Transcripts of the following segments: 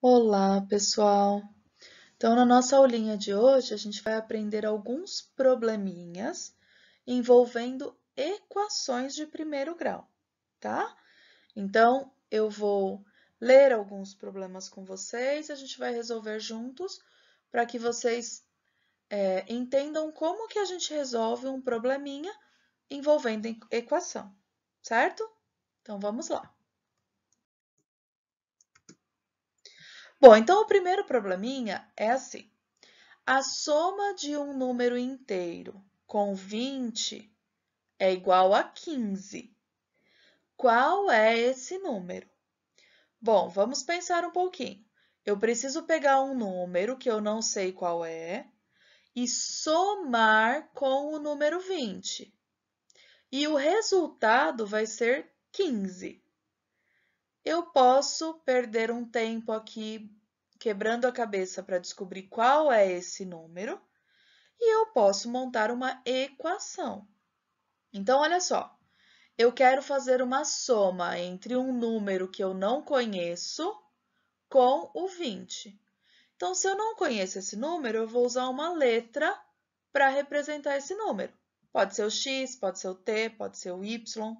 Olá, pessoal! Então, na nossa aulinha de hoje, a gente vai aprender alguns probleminhas envolvendo equações de primeiro grau, tá? Então, eu vou ler alguns problemas com vocês, a gente vai resolver juntos para que vocês entendam como que a gente resolve um probleminha envolvendo equação, certo? Então, vamos lá. Bom, então o primeiro probleminha é assim. A soma de um número inteiro com 20 é igual a 15. Qual é esse número? Bom, vamos pensar um pouquinho. Eu preciso pegar um número que eu não sei qual é e somar com o número 20. E o resultado vai ser 15. Eu posso perder um tempo aqui quebrando a cabeça para descobrir qual é esse número. E eu posso montar uma equação. Então, olha só, eu quero fazer uma soma entre um número que eu não conheço com o 20. Então, se eu não conheço esse número, eu vou usar uma letra para representar esse número. Pode ser o x, pode ser o t, pode ser o y.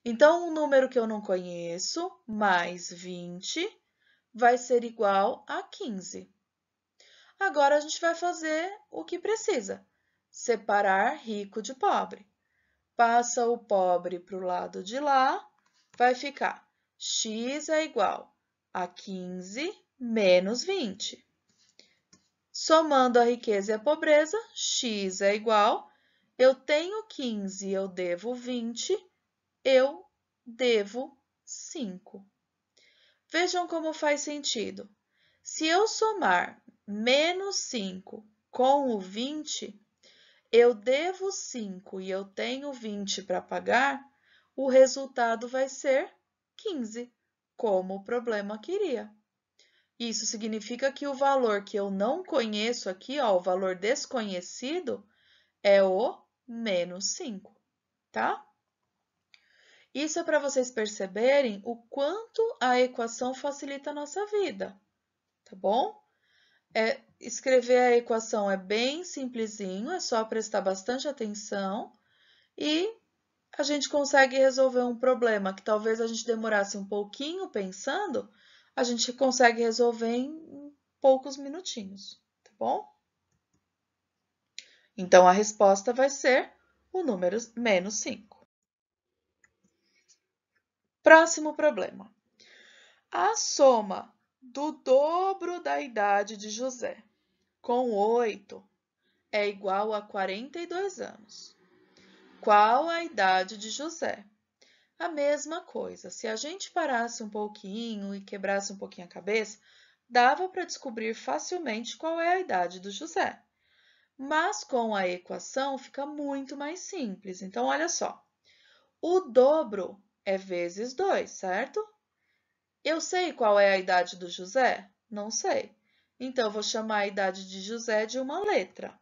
Então, um número que eu não conheço mais 20 vai ser igual a 15. Agora, a gente vai fazer o que precisa. Separar rico de pobre. Passa o pobre para o lado de lá, vai ficar x é igual a 15 menos 20. Somando a riqueza e a pobreza, x é igual, eu tenho 15, eu devo 20, eu devo 5. Vejam como faz sentido. Se eu somar menos 5 com o 20, eu devo 5 e eu tenho 20 para pagar, o resultado vai ser 15, como o problema queria. Isso significa que o valor que eu não conheço aqui, ó, o valor desconhecido, é o menos 5, tá? Isso é para vocês perceberem o quanto a equação facilita a nossa vida, tá bom? Escrever a equação é bem simplesinho, é só prestar bastante atenção e a gente consegue resolver um problema que talvez a gente demorasse um pouquinho pensando, a gente consegue resolver em poucos minutinhos, tá bom? Então, a resposta vai ser o número menos 5. Próximo problema. A soma do dobro da idade de José com 8 é igual a 42 anos. Qual a idade de José? A mesma coisa, se a gente parasse um pouquinho e quebrasse um pouquinho a cabeça, dava para descobrir facilmente qual é a idade do José. Mas com a equação fica muito mais simples. Então, olha só, o dobro é vezes 2, certo? Eu sei qual é a idade do José? Não sei. Então, eu vou chamar a idade de José de uma letra.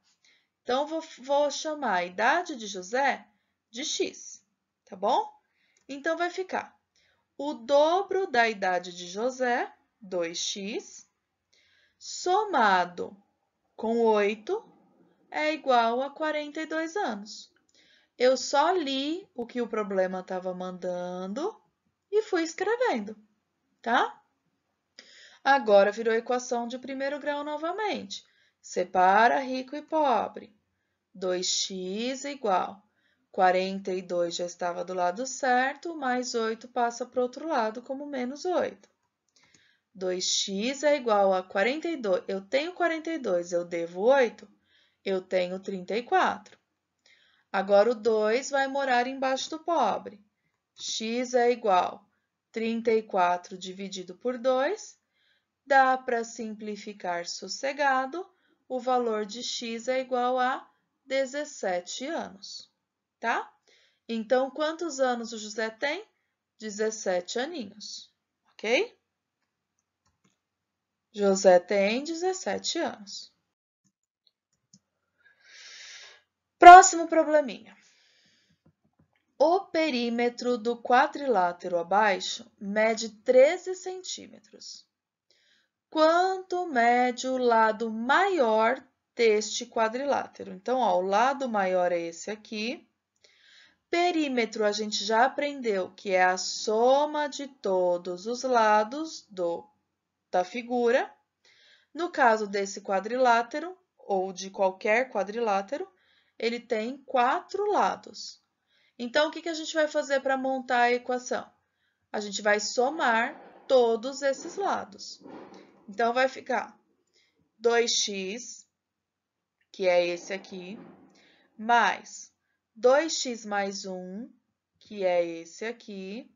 Então, vou chamar a idade de José de x, tá bom? Então, vai ficar o dobro da idade de José, 2x, somado com 8, é igual a 42 anos. Eu só li o que o problema estava mandando e fui escrevendo, tá? Agora virou equação de primeiro grau novamente. Separa rico e pobre. 2x igual 42 já estava do lado certo, mais 8 passa para o outro lado como menos 8. 2x é igual a 42. Eu tenho 42, eu devo 8, eu tenho 34. Agora o 2 vai morar embaixo do pobre. X é igual a 34 dividido por 2. Dá para simplificar sossegado. O valor de x é igual a 17 anos, tá? Então, quantos anos o José tem? 17 aninhos, ok? José tem 17 anos. Próximo probleminha. O perímetro do quadrilátero abaixo mede 13 centímetros. quanto mede o lado maior deste quadrilátero. Então, ó, o lado maior é esse aqui. Perímetro a gente já aprendeu que é a soma de todos os lados da figura. No caso desse quadrilátero, ou de qualquer quadrilátero, ele tem 4 lados. Então, o que a gente vai fazer para montar a equação? A gente vai somar todos esses lados. Então, vai ficar 2x, que é esse aqui, mais 2x mais 1, que é esse aqui,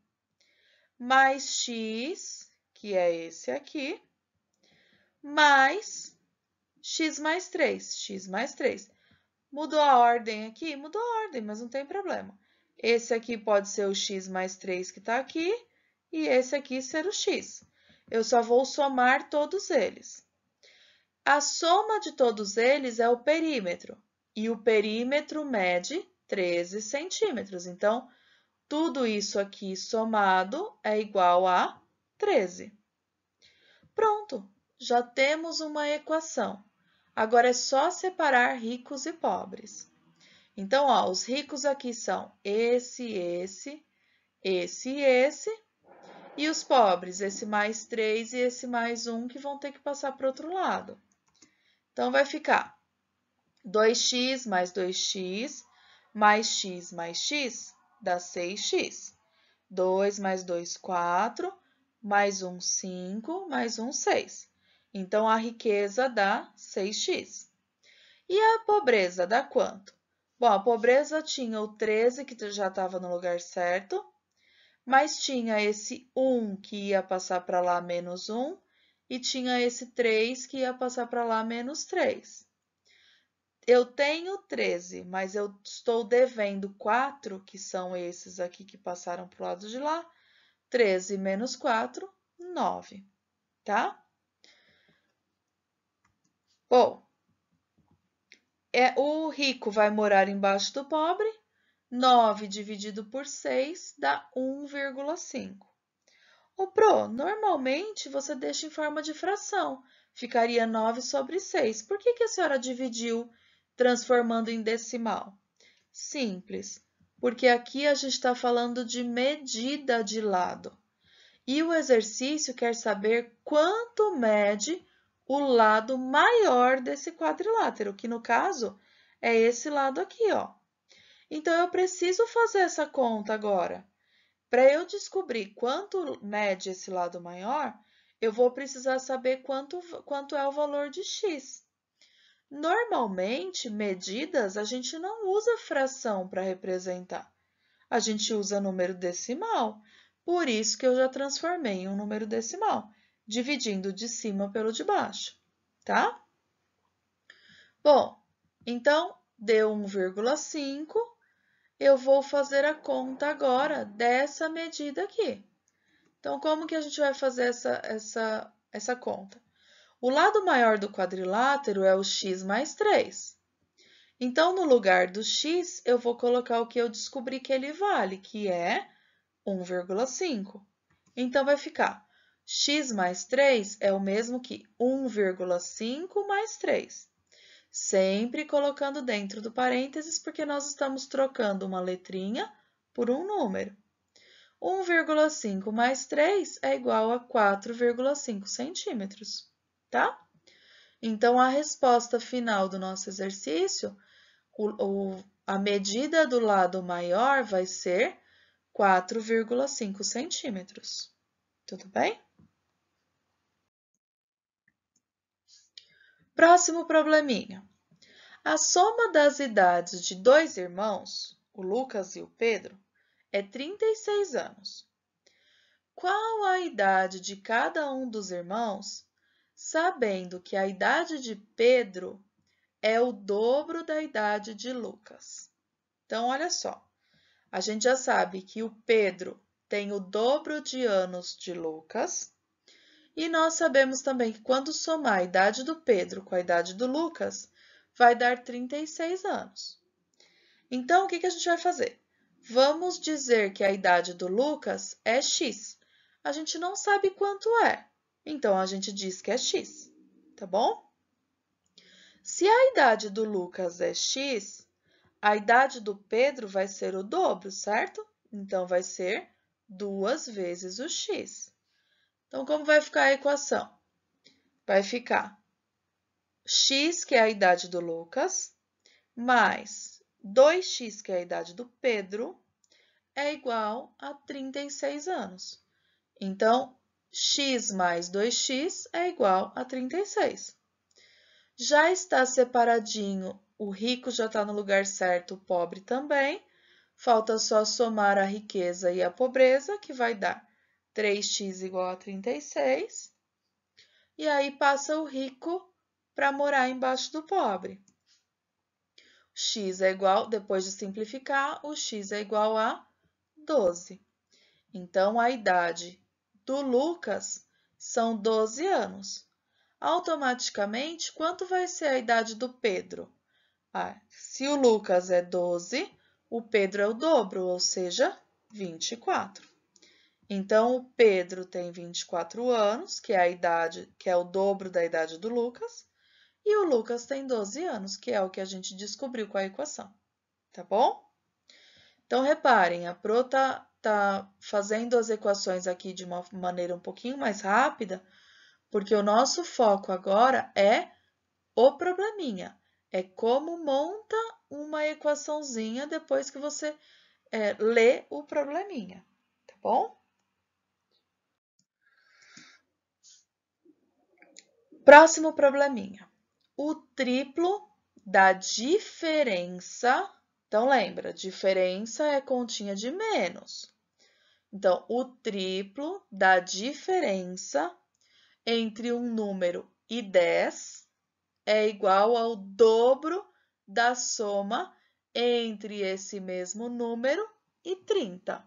mais x, que é esse aqui, mais x mais 3, x mais 3. Mudou a ordem aqui? Mudou a ordem, mas não tem problema. Esse aqui pode ser o x mais 3 que está aqui, e esse aqui ser o x. Eu só vou somar todos eles. A soma de todos eles é o perímetro, e o perímetro mede 13 centímetros. Então, tudo isso aqui somado é igual a 13. Pronto, já temos uma equação. Agora é só separar ricos e pobres. Então, ó, os ricos aqui são esse e esse. E os pobres, esse mais 3 e esse mais 1, que vão ter que passar para o outro lado. Então, vai ficar 2x mais 2x mais x dá 6x. 2 mais 2, 4, mais 1, 5, mais 1, 6. Então, a riqueza dá 6x. E a pobreza dá quanto? Bom, a pobreza tinha o 13, que já estava no lugar certo, mas tinha esse 1 que ia passar para lá menos 1, e tinha esse 3 que ia passar para lá menos 3. Eu tenho 13, mas eu estou devendo 4, que são esses aqui que passaram para o lado de lá. 13 menos 4, 9, tá? Bom, o rico vai morar embaixo do pobre. 9 dividido por 6 dá 1,5. O Pro, normalmente você deixa em forma de fração. Ficaria 9 sobre 6. Por que a senhora dividiu transformando em decimal? Simples, porque aqui a gente está falando de medida de lado. E o exercício quer saber quanto mede o lado maior desse quadrilátero, que no caso é esse lado aqui, ó. Então, eu preciso fazer essa conta agora. Para eu descobrir quanto mede esse lado maior, eu vou precisar saber quanto é o valor de x. Normalmente, medidas, a gente não usa fração para representar. A gente usa número decimal. Por isso que eu já transformei em um número decimal, dividindo de cima pelo de baixo, tá? Bom, então, deu 1,5. Eu vou fazer a conta agora dessa medida aqui. Então, como que a gente vai fazer essa conta? O lado maior do quadrilátero é o x mais 3. Então, no lugar do x, eu vou colocar o que eu descobri que ele vale, que é 1,5. Então, vai ficar x mais 3 é o mesmo que 1,5 mais 3. Sempre colocando dentro do parênteses, porque nós estamos trocando uma letrinha por um número. 1,5 mais 3 é igual a 4,5 centímetros, tá? Então, a resposta final do nosso exercício, a medida do lado maior vai ser 4,5 centímetros. Tudo bem? Próximo probleminha. A soma das idades de dois irmãos, o Lucas e o Pedro, é 36 anos. Qual a idade de cada um dos irmãos, sabendo que a idade de Pedro é o dobro da idade de Lucas? Então, olha só, a gente já sabe que o Pedro tem o dobro de anos de Lucas, e nós sabemos também que quando somar a idade do Pedro com a idade do Lucas, vai dar 36 anos. Então, o que a gente vai fazer? Vamos dizer que a idade do Lucas é x. A gente não sabe quanto é, Então, a gente diz que é x, tá bom? Se a idade do Lucas é x, a idade do Pedro vai ser o dobro, certo? Então, vai ser 2 vezes o x. Então, como vai ficar a equação? Vai ficar x, que é a idade do Lucas, mais 2x, que é a idade do Pedro, é igual a 36 anos. Então, x mais 2x é igual a 36. Já está separadinho, o rico já está no lugar certo, o pobre também. Falta só somar a riqueza e a pobreza, que vai dar 3x igual a 36. E aí passa o rico para morar embaixo do pobre. X é igual, depois de simplificar, o x é igual a 12. Então, a idade do Lucas são 12 anos. Automaticamente, quanto vai ser a idade do Pedro? Se o Lucas é 12, o Pedro é o dobro, ou seja, 24. Então, o Pedro tem 24 anos, que é a idade, que é o dobro da idade do Lucas, e o Lucas tem 12 anos, que é o que a gente descobriu com a equação, tá bom? Então, reparem, a Pro tá fazendo as equações aqui de uma maneira um pouquinho mais rápida, porque o nosso foco agora é o probleminha. É como monta uma equaçãozinha depois que você lê o probleminha, tá bom? Próximo probleminha. O triplo da diferença. Então, lembra, diferença é continha de menos. Então, o triplo da diferença entre um número e 10 é igual ao dobro da soma entre esse mesmo número e 30.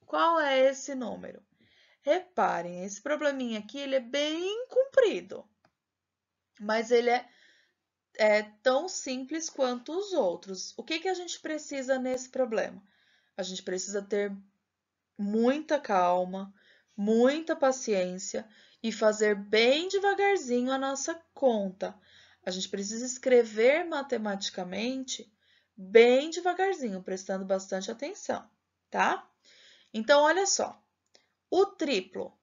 Qual é esse número? Reparem, esse probleminha aqui ele é bem comprido, mas ele é tão simples quanto os outros. O que a gente precisa nesse problema? A gente precisa ter muita calma, muita paciência e fazer bem devagarzinho a nossa conta. A gente precisa escrever matematicamente bem devagarzinho, prestando bastante atenção, tá? Então, olha só, o triplo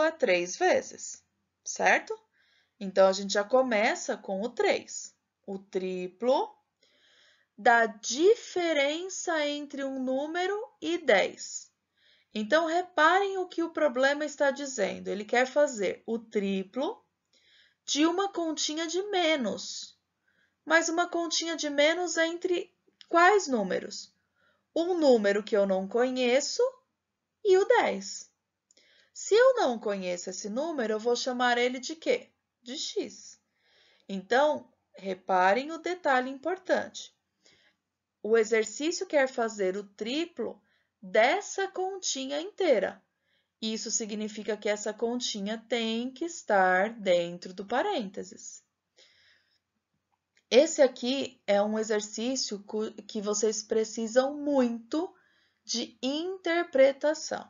é 3 vezes, certo? Então, a gente já começa com o 3. O triplo da diferença entre um número e 10. Então, reparem o que o problema está dizendo. Ele quer fazer o triplo de uma continha de menos. Mas uma continha de menos entre quais números? Um número que eu não conheço e o 10. Se eu não conheço esse número, eu vou chamar ele de quê? De x. Então, reparem o detalhe importante. O exercício quer fazer o triplo dessa continha inteira. Isso significa que essa continha tem que estar dentro do parênteses. Esse aqui é um exercício que vocês precisam muito de interpretação.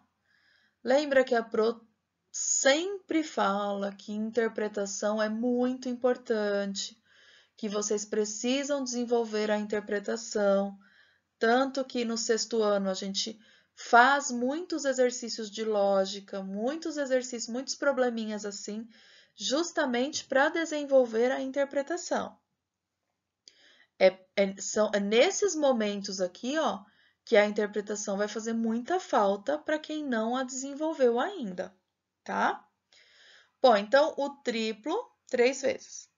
Lembra que a Pro sempre fala que interpretação é muito importante, que vocês precisam desenvolver a interpretação, tanto que no 6º ano a gente faz muitos exercícios de lógica, muitos exercícios, muitos probleminhas assim, justamente para desenvolver a interpretação. São nesses momentos aqui, ó, que a interpretação vai fazer muita falta para quem não a desenvolveu ainda, tá? Bom, então o triplo 3 vezes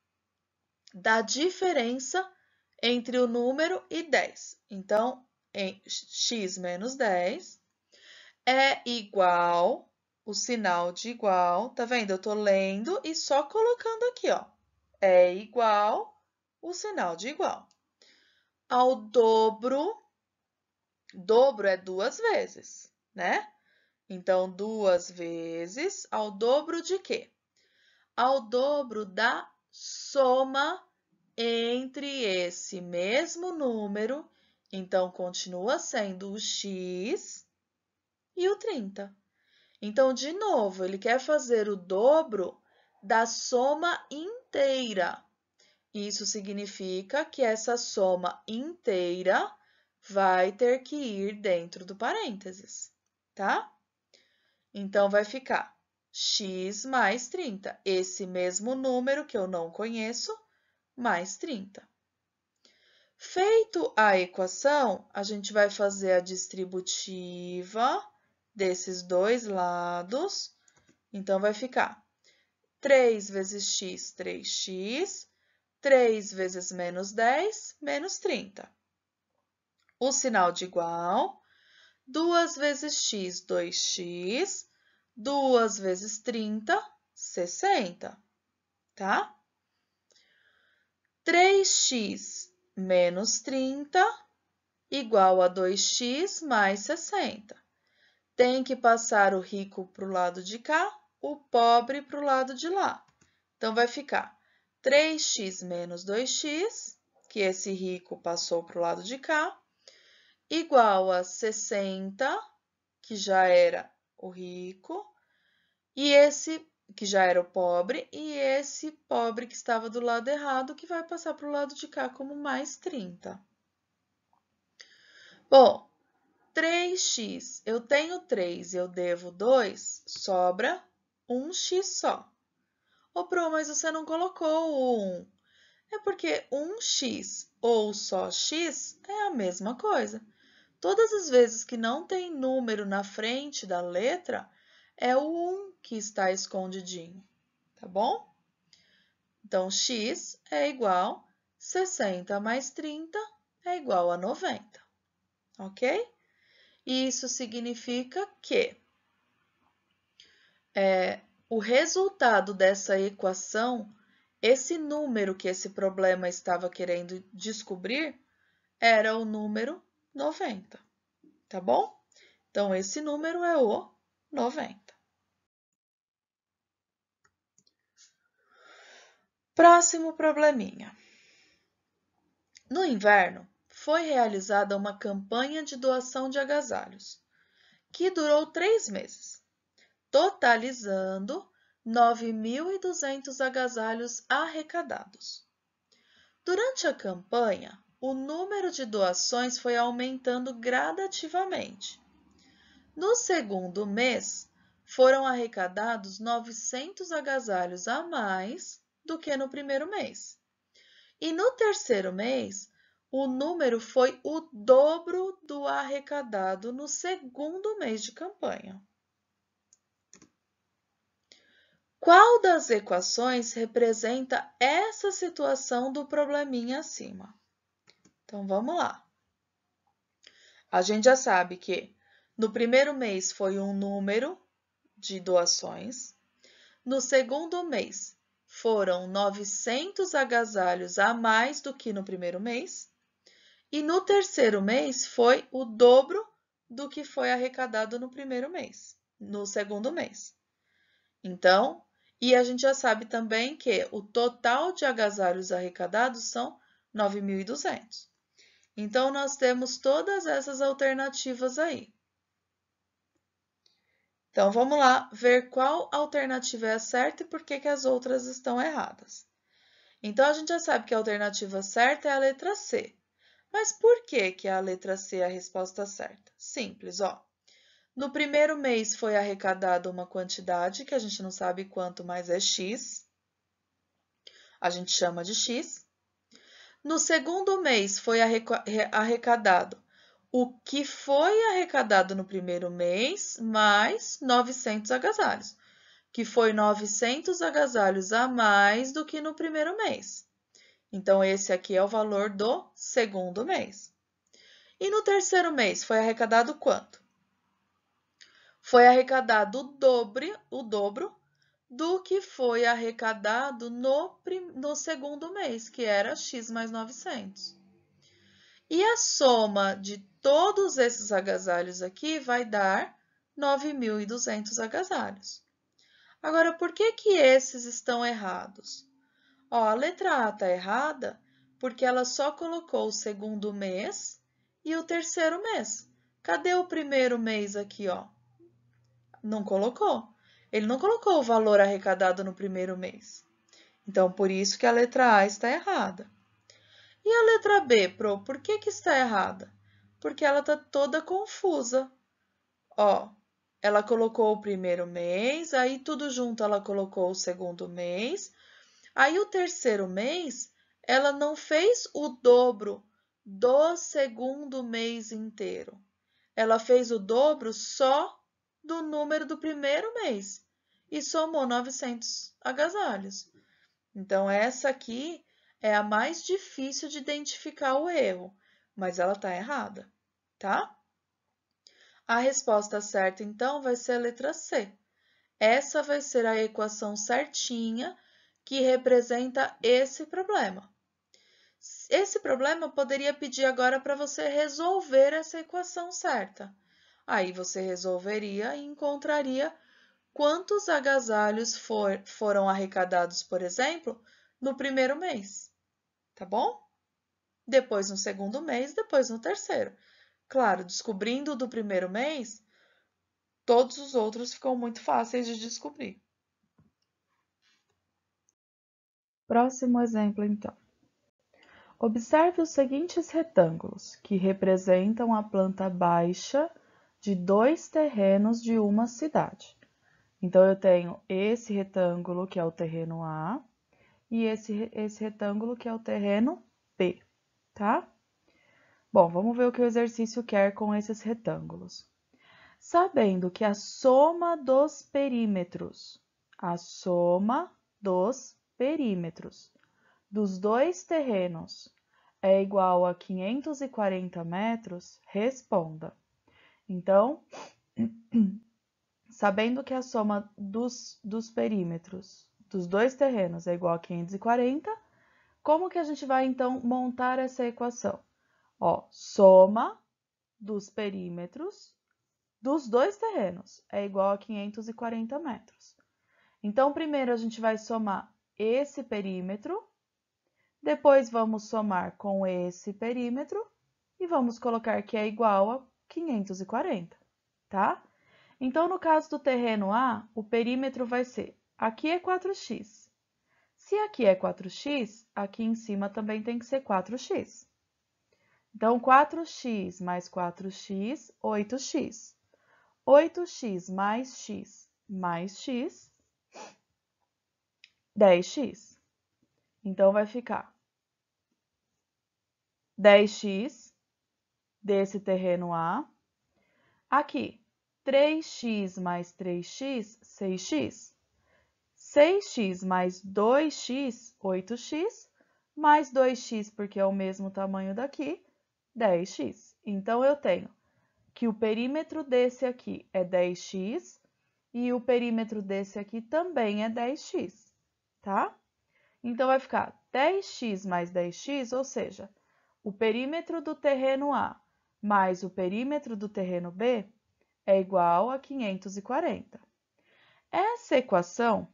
da diferença entre o número e 10. Então, x menos 10 é igual, o sinal de igual, tá vendo? Eu tô lendo e só colocando aqui, ó. É igual o sinal de igual ao dobro é 2 vezes, né? Então, 2 vezes ao dobro de quê? Ao dobro da soma entre esse mesmo número, então continua sendo o x e o 30. Então, de novo, ele quer fazer o dobro da soma inteira. Isso significa que essa soma inteira vai ter que ir dentro do parênteses, tá? Então, vai ficar x mais 30, esse mesmo número que eu não conheço, mais 30. Feito a equação, a gente vai fazer a distributiva desses dois lados. Então, vai ficar 3 vezes x, 3x, 3 vezes menos 10, menos 30. O sinal de igual, 2 vezes x, 2x, 2 vezes 30, 60, tá? 3x menos 30 igual a 2x mais 60. Tem que passar o rico para o lado de cá, o pobre para o lado de lá. Então, vai ficar 3x menos 2x, que esse rico passou para o lado de cá, igual a 60, que já era o rico, e esse que já era o pobre, e esse pobre que estava do lado errado, que vai passar para o lado de cá como mais 30. Bom, 3x, eu tenho 3 e eu devo 2, sobra 1x só. Ô, Pro, mas você não colocou o 1. É porque 1x ou só x é a mesma coisa. Todas as vezes que não tem número na frente da letra, é o 1 que está escondidinho, tá bom? Então, x é igual a 60 mais 30 é igual a 90, ok? Isso significa que o resultado dessa equação, esse número que esse problema estava querendo descobrir, era o número 90, tá bom? Então, esse número é o 90. Próximo probleminha. No inverno, foi realizada uma campanha de doação de agasalhos, que durou 3 meses, totalizando 9.200 agasalhos arrecadados. Durante a campanha, o número de doações foi aumentando gradativamente. No segundo mês, foram arrecadados 900 agasalhos a mais do que no primeiro mês. E no terceiro mês, o número foi o dobro do arrecadado no segundo mês de campanha. Qual das equações representa essa situação do probleminha acima? Então, vamos lá. A gente já sabe que no primeiro mês foi um número de doações, no segundo mês foram 900 agasalhos a mais do que no primeiro mês, e no terceiro mês foi o dobro do que foi arrecadado no primeiro mês, no segundo mês. Então, e a gente já sabe também que o total de agasalhos arrecadados são 9.200. Então, nós temos todas essas alternativas aí. Então, vamos lá ver qual alternativa é a certa e por que as outras estão erradas. Então, a gente já sabe que a alternativa certa é a letra C. Mas por que a letra C é a resposta certa? Simples, ó. No primeiro mês foi arrecadada uma quantidade que a gente não sabe quanto, mas é X. A gente chama de X. No segundo mês foi arrecadado o que foi arrecadado no primeiro mês, mais 900 agasalhos, que foi 900 agasalhos a mais do que no primeiro mês. Então, esse aqui é o valor do segundo mês. E no terceiro mês foi arrecadado quanto? Foi arrecadado o dobro do que foi arrecadado no segundo mês, que era X mais 900. E a soma de todos esses agasalhos aqui vai dar 9.200 agasalhos. Agora, por que esses estão errados? Ó, a letra A está errada porque ela só colocou o segundo mês e o terceiro mês. Cadê o primeiro mês aqui, ó? Não colocou. Ele não colocou o valor arrecadado no primeiro mês. Então, por isso que a letra A está errada. E a letra B, Pro, por que está errada? Porque ela está toda confusa. Ó, ela colocou o primeiro mês, aí tudo junto ela colocou o segundo mês, aí o terceiro mês ela não fez o dobro do segundo mês inteiro. Ela fez o dobro só do número do primeiro mês e somou 900 agasalhos. Então, essa aqui é a mais difícil de identificar o erro, mas ela está errada, tá? A resposta certa, então, vai ser a letra C. Essa vai ser a equação certinha que representa esse problema. Esse problema poderia pedir agora para você resolver essa equação certa. Aí você resolveria e encontraria quantos agasalhos foram arrecadados, por exemplo, no primeiro mês, tá bom? Depois no segundo mês, depois no terceiro. Claro, descobrindo o do primeiro mês, todos os outros ficam muito fáceis de descobrir. Próximo exemplo, então. Observe os seguintes retângulos, que representam a planta baixa de 2 terrenos de uma cidade. Então, eu tenho esse retângulo, que é o terreno A, e esse retângulo, que é o terreno B, tá? Bom, vamos ver o que o exercício quer com esses retângulos. Sabendo que a soma dos perímetros dos dois terrenos é igual a 540 metros, responda. Então, sabendo que a soma dos perímetros dos dois terrenos é igual a 540, como que a gente vai, então, montar essa equação? Ó, soma dos perímetros dos dois terrenos é igual a 540 metros. Então, primeiro a gente vai somar esse perímetro, depois vamos somar com esse perímetro e vamos colocar que é igual a 540, tá? Então, no caso do terreno A, o perímetro vai ser, aqui é 4x. Se aqui é 4x, aqui em cima também tem que ser 4x. Então, 4x mais 4x, 8x. 8x mais x, 10x. Então, vai ficar 10x desse terreno A. Aqui, 3x mais 3x, 6x. 6x mais 2x, 8x. Mais 2x, porque é o mesmo tamanho daqui, 10x. Então, eu tenho que o perímetro desse aqui é 10x e o perímetro desse aqui também é 10x, tá? Então, vai ficar 10x mais 10x, ou seja, o perímetro do terreno A mais o perímetro do terreno B é igual a 540. Essa equação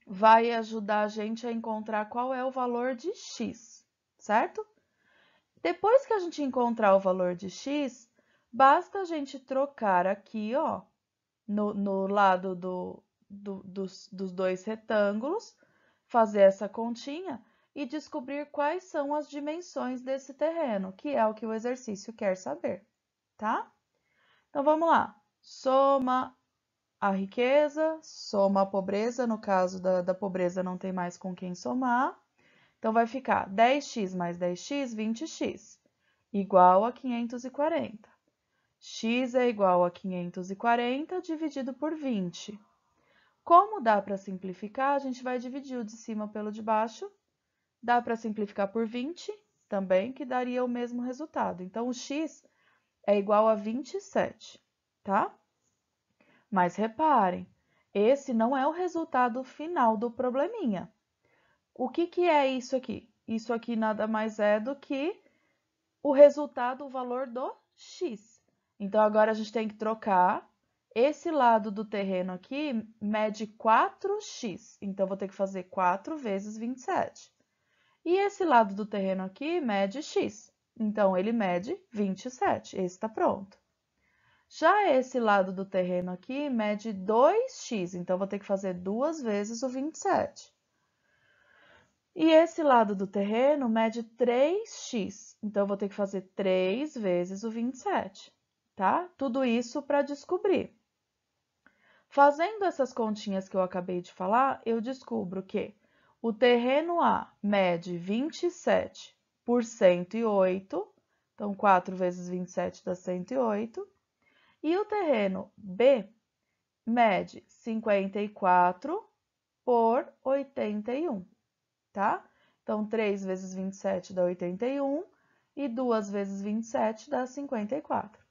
vai ajudar a gente a encontrar qual é o valor de x, certo? Depois que a gente encontrar o valor de x, basta a gente trocar aqui, ó, no lado dos dois retângulos, fazer essa continha e descobrir quais são as dimensões desse terreno, que é o que o exercício quer saber, tá? Então, vamos lá. Soma a riqueza, soma a pobreza, no caso da pobreza não tem mais com quem somar. Então, vai ficar 10x mais 10x, 20x, igual a 540. X é igual a 540 dividido por 20. Como dá para simplificar, a gente vai dividir o de cima pelo de baixo. Dá para simplificar por 20 também, que daria o mesmo resultado. Então, o x é igual a 27, tá? Mas reparem, esse não é o resultado final do probleminha. O que é isso aqui? Isso aqui nada mais é do que o resultado, o valor do x. Então, agora a gente tem que trocar. Esse lado do terreno aqui mede 4x. Então, vou ter que fazer 4 vezes 27. E esse lado do terreno aqui mede x. Então, ele mede 27. Esse está pronto. Já esse lado do terreno aqui mede 2x, então vou ter que fazer 2 vezes o 27. E esse lado do terreno mede 3x, então eu vou ter que fazer 3 vezes o 27, tá? Tudo isso para descobrir. Fazendo essas continhas que eu acabei de falar, eu descubro que o terreno A mede 27 por 108, então 4 vezes 27 dá 108, e o terreno B mede 54 por 81, tá? Então, 3 vezes 27 dá 81 e 2 vezes 27 dá 54.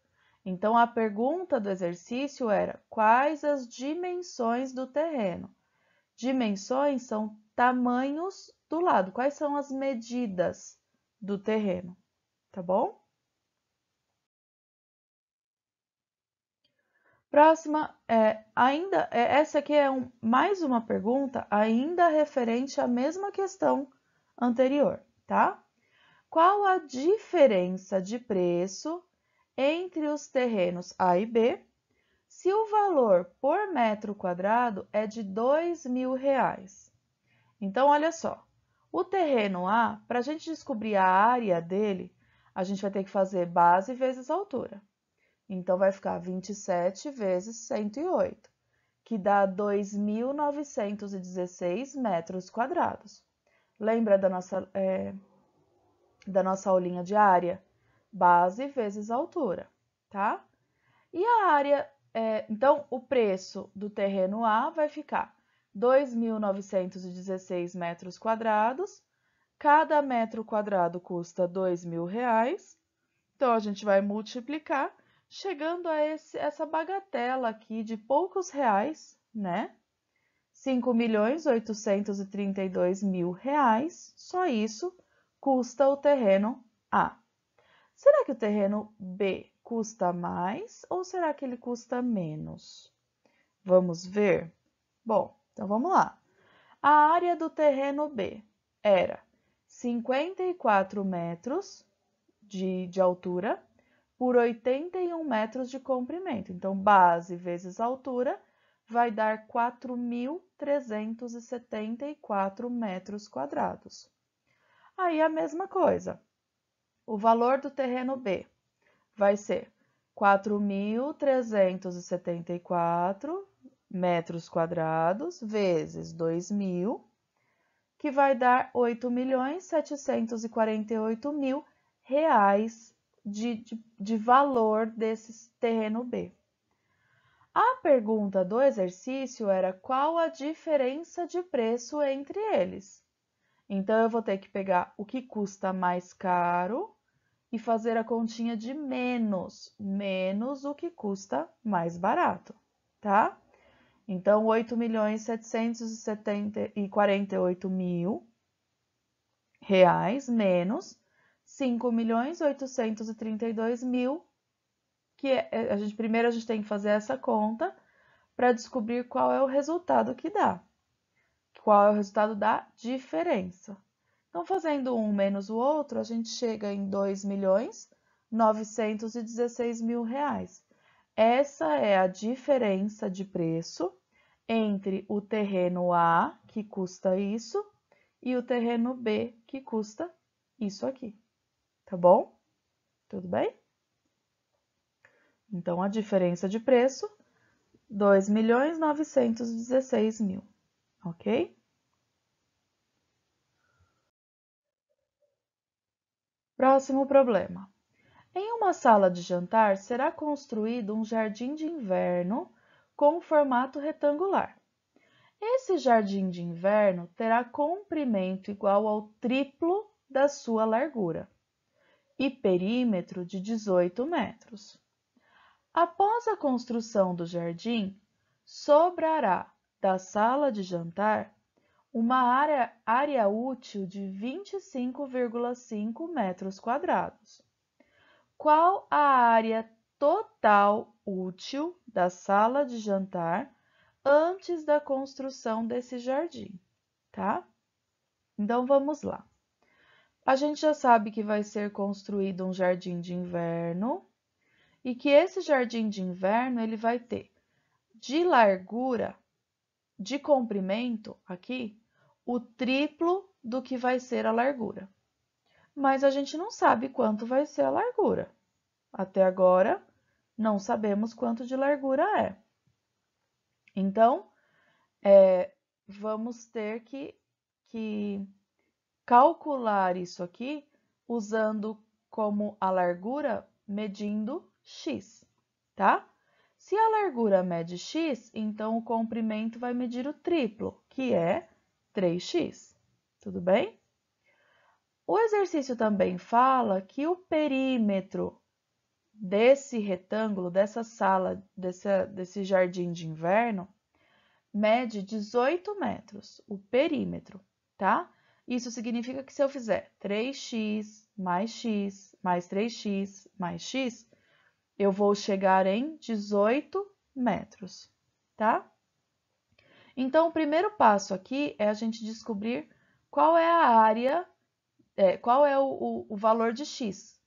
Então, a pergunta do exercício era: quais as dimensões do terreno? Dimensões são tamanhos do lado. Quais são as medidas do terreno? Tá bom? Próxima, essa aqui é mais uma pergunta ainda referente à mesma questão anterior, tá? Qual a diferença de preço entre os terrenos A e B se o valor por metro quadrado é de R$ 2.000? Então, olha só, o terreno A, para a gente descobrir a área dele, a gente vai ter que fazer base vezes altura. Então, vai ficar 27 vezes 108, que dá 2.916 metros quadrados. Lembra da nossa aulinha de área? Base vezes altura, tá? E a área, então, o preço do terreno A vai ficar 2.916 metros quadrados. Cada metro quadrado custa R$ 2.000. Então, a gente vai multiplicar, chegando a essa bagatela aqui de poucos reais, né? R$ 5.832.000, só isso custa o terreno A. Será que o terreno B custa mais ou será que ele custa menos? Vamos ver? Bom, então vamos lá. A área do terreno B era 54 metros de altura por 81 metros de comprimento. Então, base vezes altura vai dar 4.374 metros quadrados. Aí a mesma coisa. O valor do terreno B vai ser 4.374 metros quadrados vezes 2.000, que vai dar 8.748.000 reais de valor desse terreno B. A pergunta do exercício era qual a diferença de preço entre eles. Então, eu vou ter que pegar o que custa mais caro e fazer a continha de menos o que custa mais barato, tá? Então, 8.748.000 reais menos 5.832.000, que primeiro a gente tem que fazer essa conta para descobrir qual é o resultado que dá. Qual é o resultado da diferença. Então, fazendo um menos o outro, a gente chega em 2.916.000 reais. Essa é a diferença de preço entre o terreno A, que custa isso, e o terreno B, que custa isso aqui. Tá bom? Tudo bem? Então, a diferença de preço, 2.916.000, ok? Próximo problema. Em uma sala de jantar será construído um jardim de inverno com formato retangular. Esse jardim de inverno terá comprimento igual ao triplo da sua largura e perímetro de 18 metros. Após a construção do jardim, sobrará da sala de jantar uma área útil de 25,5 metros quadrados. Qual a área total útil da sala de jantar antes da construção desse jardim, tá? Então, vamos lá. A gente já sabe que vai ser construído um jardim de inverno e que esse jardim de inverno ele vai ter de largura, de comprimento aqui, o triplo do que vai ser a largura. Mas a gente não sabe quanto vai ser a largura. Até agora, não sabemos quanto de largura é. Então, vamos ter que calcular isso aqui usando como a largura medindo x, tá? Se a largura mede x, então o comprimento vai medir o triplo, que é 3x. Tudo bem? O exercício também fala que o perímetro desse retângulo, dessa sala, desse jardim de inverno, mede 18 metros, o perímetro, tá? Isso significa que se eu fizer 3x mais 3x mais x, eu vou chegar em 18 metros, tá? Então, o primeiro passo aqui é a gente descobrir qual é a área, qual é o valor de x.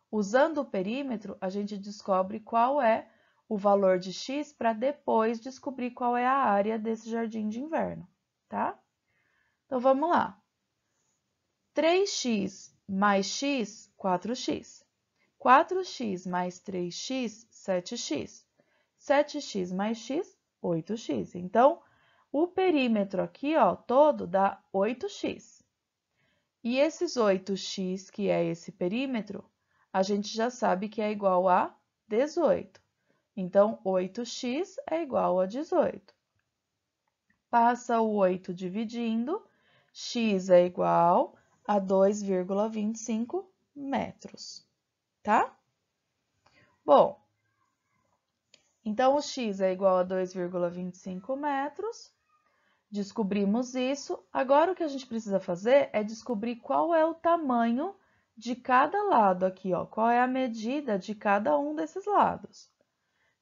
Usando o perímetro, a gente descobre qual é o valor de x para depois descobrir qual é a área desse jardim de inverno, tá? Então, vamos lá. 3x mais x, 4x. 4x mais 3x, 7x. 7x mais x, 8x. Então, o perímetro aqui, ó, todo dá 8x. E esses 8x, que é esse perímetro, a gente já sabe que é igual a 18. Então, 8x é igual a 18. Passa o 8 dividindo, x é igual a 2,25 metros, tá? Bom, então o x é igual a 2,25 metros, descobrimos isso. Agora o que a gente precisa fazer é descobrir qual é o tamanho de cada lado aqui, ó, qual é a medida de cada um desses lados.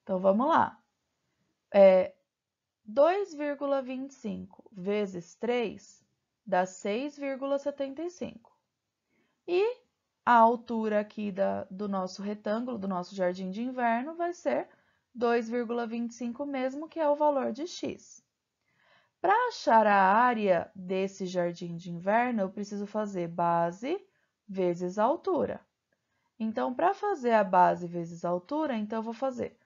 Então, vamos lá. 2,25 vezes 3 dá 6,75. E a altura aqui do nosso retângulo, do nosso jardim de inverno, vai ser 2,25 mesmo, que é o valor de x. Para achar a área desse jardim de inverno, eu preciso fazer base vezes altura. Então, para fazer a base vezes a altura, então eu vou fazer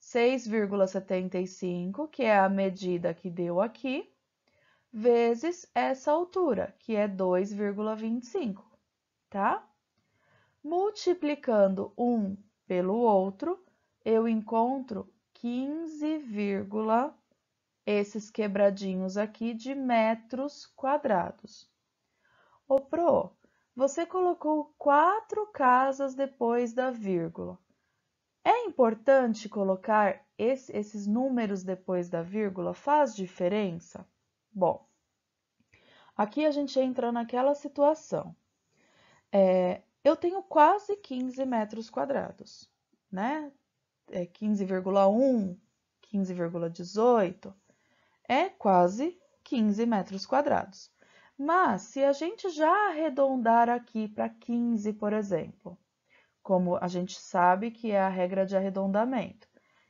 6,75, que é a medida que deu aqui, vezes essa altura, que é 2,25, tá? Multiplicando um pelo outro, eu encontro 15, esses quebradinhos aqui de metros quadrados. Ô, Pro, você colocou 4 casas depois da vírgula. É importante colocar esses números depois da vírgula? Faz diferença? Bom, aqui a gente entra naquela situação. Eu tenho quase 15 metros quadrados, né? 15,1, 15,18, é quase 15 metros quadrados. Mas, se a gente já arredondar aqui para 15, por exemplo, como a gente sabe que é a regra de arredondamento,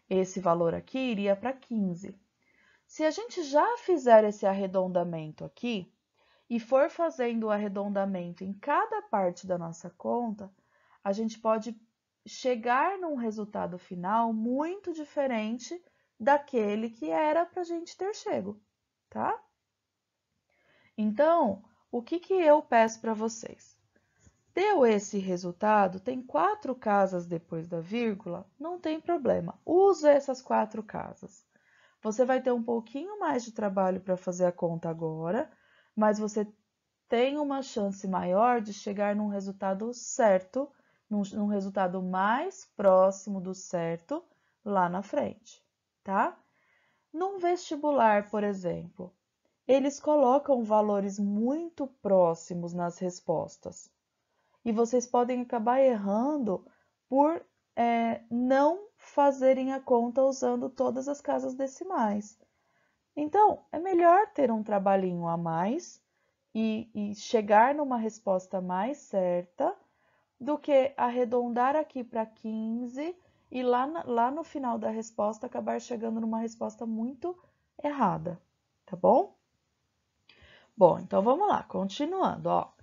esse valor aqui iria para 15. Se a gente já fizer esse arredondamento aqui e for fazendo o arredondamento em cada parte da nossa conta, a gente pode chegar num resultado final muito diferente daquele que era para a gente ter chego, tá? Então, o que eu peço para vocês? Deu esse resultado, tem 4 casas depois da vírgula, não tem problema, usa essas 4 casas. Você vai ter um pouquinho mais de trabalho para fazer a conta agora, mas você tem uma chance maior de chegar num resultado certo, num resultado mais próximo do certo lá na frente, tá? Num vestibular, por exemplo, eles colocam valores muito próximos nas respostas. E vocês podem acabar errando por não fazerem a conta usando todas as casas decimais. Então, é melhor ter um trabalhinho a mais e chegar numa resposta mais certa do que arredondar aqui para 15 e lá no final da resposta acabar chegando numa resposta muito errada, tá bom? Bom, então vamos lá, continuando, ó.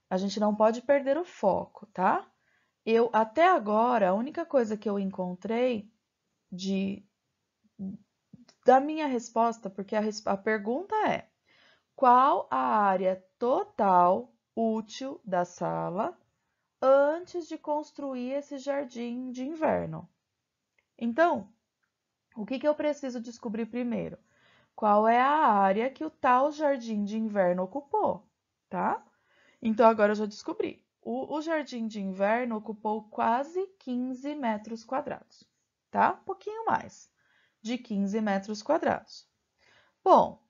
A gente não pode perder o foco, tá? Até agora, a única coisa que eu encontrei da minha resposta, porque a pergunta é: qual a área total útil da sala antes de construir esse jardim de inverno? Então, o que eu preciso descobrir primeiro? Qual é a área que o tal jardim de inverno ocupou, tá? Então, agora eu já descobri. O jardim de inverno ocupou quase 15 metros quadrados, tá? Um pouquinho mais de 15 metros quadrados. Bom,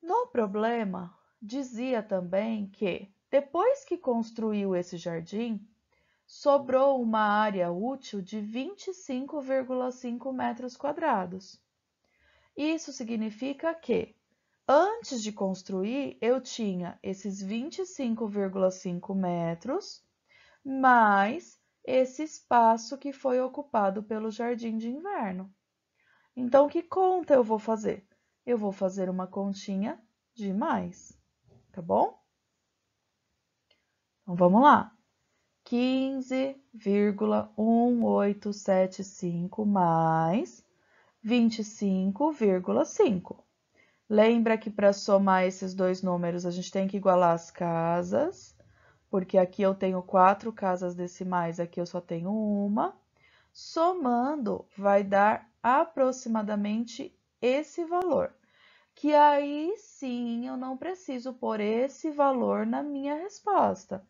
no problema, dizia também que, depois que construiu esse jardim, sobrou uma área útil de 25,5 metros quadrados. Isso significa que, antes de construir, eu tinha esses 25,5 metros, mais esse espaço que foi ocupado pelo jardim de inverno. Então, que conta eu vou fazer? Eu vou fazer uma continha de mais, tá bom? Então, vamos lá. 15,1875 mais 25,5. Lembra que para somar esses dois números a gente tem que igualar as casas, porque aqui eu tenho 4 casas decimais, aqui eu só tenho uma. Somando vai dar aproximadamente esse valor, que aí sim eu não preciso pôr esse valor na minha resposta.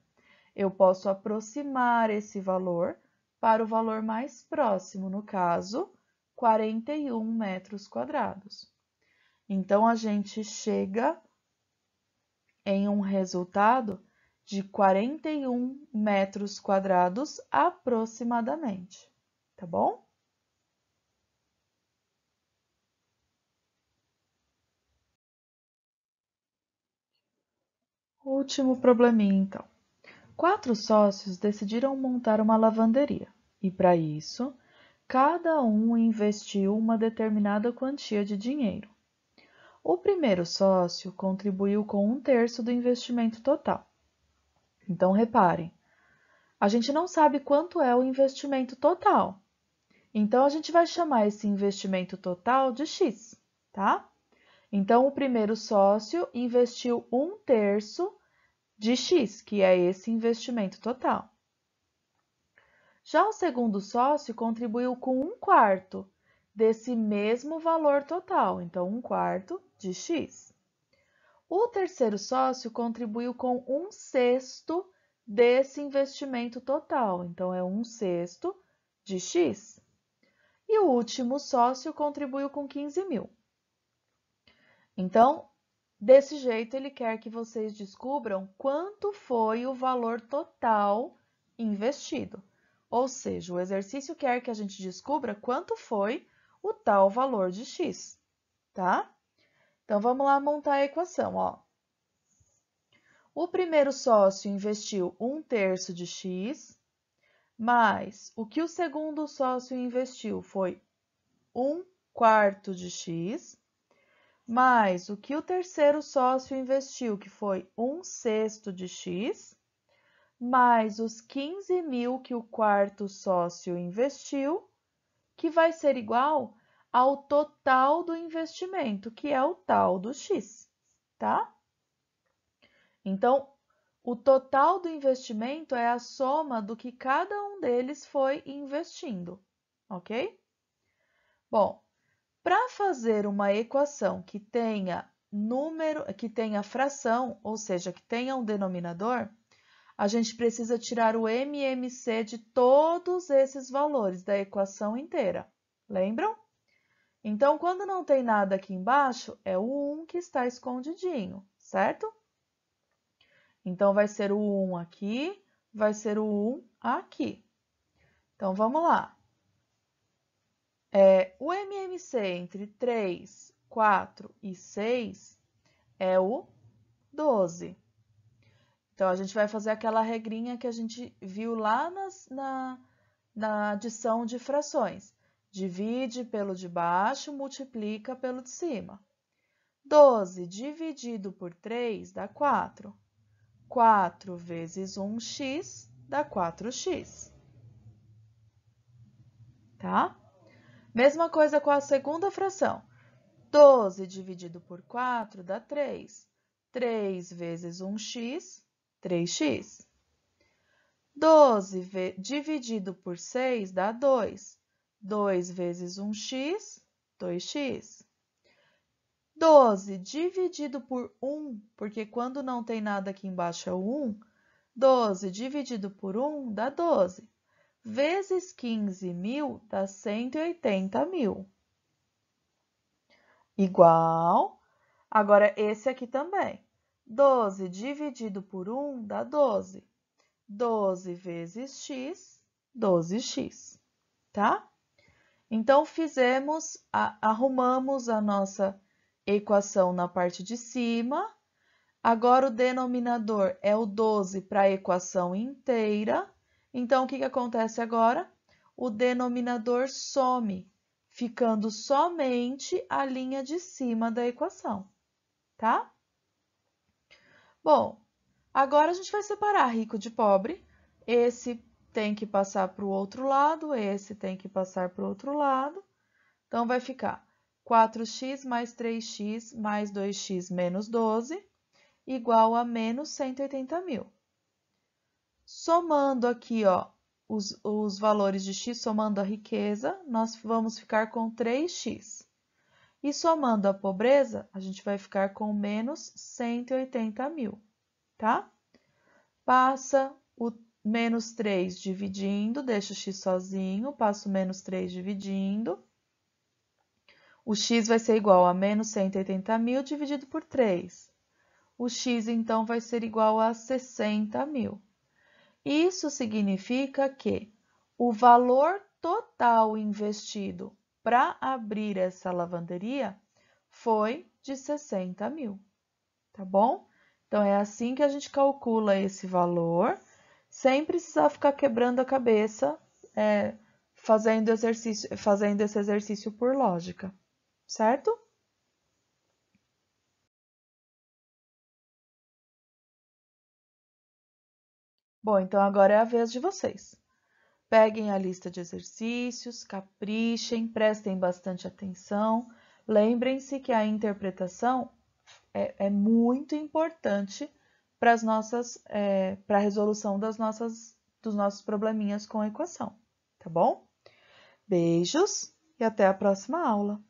Eu posso aproximar esse valor para o valor mais próximo, no caso, 41 metros quadrados. Então, a gente chega em um resultado de 41 metros quadrados aproximadamente, tá bom? Último probleminha, então. 4 sócios decidiram montar uma lavanderia e, para isso, cada um investiu uma determinada quantia de dinheiro. O primeiro sócio contribuiu com 1/3 do investimento total. Então, reparem, a gente não sabe quanto é o investimento total. Então, a gente vai chamar esse investimento total de X, tá? Então, o primeiro sócio investiu 1/3 de X, que é esse investimento total. Já o segundo sócio contribuiu com 1/4 desse mesmo valor total, então 1/4 de X. O terceiro sócio contribuiu com 1/6 desse investimento total, então é 1/6 de X. E o último sócio contribuiu com 15 mil. Então, desse jeito, ele quer que vocês descubram quanto foi o valor total investido. Ou seja, o exercício quer que a gente descubra quanto foi o tal valor de X, tá? Então, vamos lá montar a equação, ó. O primeiro sócio investiu 1/3 de X, mais o que o segundo sócio investiu foi 1/4 de X, mais o que o terceiro sócio investiu, que foi 1/6 de X, mais os 15 mil que o quarto sócio investiu, que vai ser igual ao total do investimento, que é o tal do X, tá? Então, o total do investimento é a soma do que cada um deles foi investindo, ok? Bom, para fazer uma equação que tenha fração, ou seja, que tenha um denominador, a gente precisa tirar o MMC de todos esses valores da equação inteira. Lembram? Então, quando não tem nada aqui embaixo, é o 1 que está escondidinho, certo? Então, vai ser o 1 aqui, vai ser o 1 aqui. Então, vamos lá. O MMC entre 3, 4 e 6 é o 12. Então, a gente vai fazer aquela regrinha que a gente viu lá na adição de frações. Divide pelo de baixo, multiplica pelo de cima. 12 dividido por 3 dá 4. 4 vezes 1x dá 4x. Tá? Mesma coisa com a segunda fração. 12 dividido por 4 dá 3. 3 vezes 1x, 3x. 12 dividido por 6 dá 2. 2 vezes 1x, 2x. 12 dividido por 1, porque quando não tem nada aqui embaixo é o 1, 12 dividido por 1 dá 12. Vezes 15.000 dá 180.000. Igual, agora esse aqui também. 12 dividido por 1 dá 12. 12 vezes x, 12x, tá? Então, arrumamos a nossa equação na parte de cima. Agora, o denominador é o 12 para a equação inteira. Então, o que acontece agora? O denominador some, ficando somente a linha de cima da equação, tá? Bom, agora a gente vai separar rico de pobre. Esse tem que passar para o outro lado, esse tem que passar para o outro lado. Então, vai ficar 4x mais 3x mais 2x menos 12 igual a menos 180.000. Somando aqui, ó, os valores de x, somando a riqueza, nós vamos ficar com 3x. E somando a pobreza, a gente vai ficar com menos 180.000, tá? Passa o menos 3 dividindo, deixa o x sozinho, passa o menos 3 dividindo. O x vai ser igual a menos 180.000 dividido por 3. O x, então, vai ser igual a 60.000. Isso significa que o valor total investido para abrir essa lavanderia foi de 60.000, tá bom? Então, é assim que a gente calcula esse valor, sem precisar ficar quebrando a cabeça, fazendo esse exercício por lógica, certo? Bom, então agora é a vez de vocês. Peguem a lista de exercícios, caprichem, prestem bastante atenção. Lembrem-se que a interpretação é muito importante para a resolução dos nossos probleminhas com a equação, tá bom? Beijos e até a próxima aula.